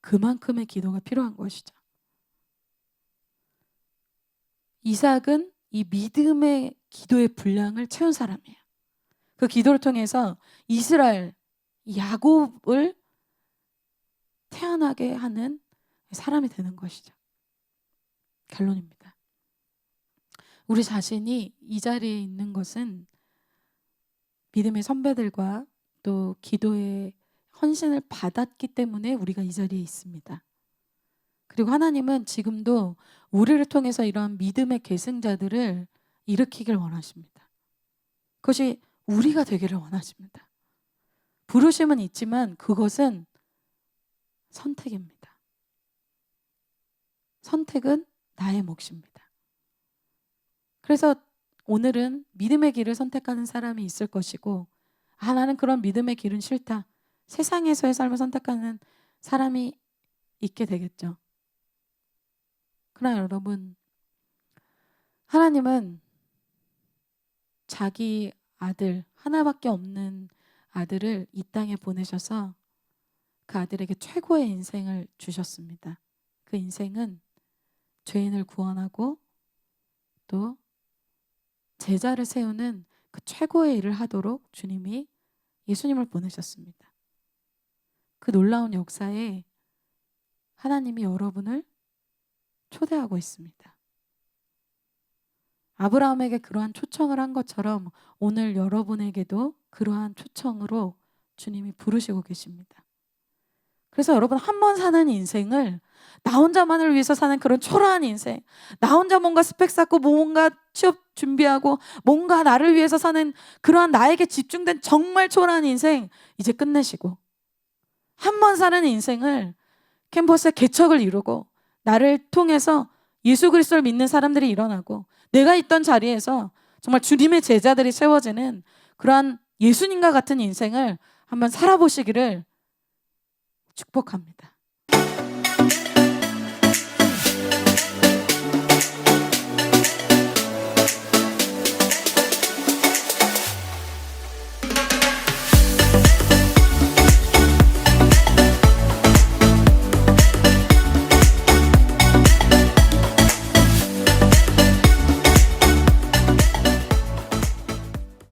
그만큼의 기도가 필요한 것이죠. 이삭은 이 믿음의 기도의 분량을 채운 사람이에요. 그 기도를 통해서 이스라엘, 야곱을 태어나게 하는 사람이 되는 것이죠. 결론입니다. 우리 자신이 이 자리에 있는 것은 믿음의 선배들과 또 기도의 헌신을 받았기 때문에 우리가 이 자리에 있습니다. 그리고 하나님은 지금도 우리를 통해서 이런 믿음의 계승자들을 일으키길 원하십니다. 그것이 우리가 되기를 원하십니다. 부르심은 있지만 그것은 선택입니다. 선택은 나의 몫입니다. 그래서 오늘은 믿음의 길을 선택하는 사람이 있을 것이고, 나는 그런 믿음의 길은 싫다, 세상에서의 삶을 선택하는 사람이 있게 되겠죠. 그러나 여러분, 하나님은 자기 아들 하나밖에 없는 아들을 이 땅에 보내셔서 그 아들에게 최고의 인생을 주셨습니다. 그 인생은 죄인을 구원하고 또 제자를 세우는 그 최고의 일을 하도록 주님이 예수님을 보내셨습니다. 그 놀라운 역사에 하나님이 여러분을 초대하고 있습니다. 아브라함에게 그러한 초청을 한 것처럼 오늘 여러분에게도 그러한 초청으로 주님이 부르시고 계십니다. 그래서 여러분, 한 번 사는 인생을 나 혼자만을 위해서 사는 그런 초라한 인생, 나 혼자 뭔가 스펙 쌓고 뭔가 취업 준비하고 뭔가 나를 위해서 사는 그러한 나에게 집중된 정말 초라한 인생 이제 끝내시고, 한 번 사는 인생을 캠퍼스의 개척을 이루고 나를 통해서 예수 그리스도를 믿는 사람들이 일어나고 내가 있던 자리에서 정말 주님의 제자들이 세워지는 그러한 예수님과 같은 인생을 한번 살아보시기를 축복합니다.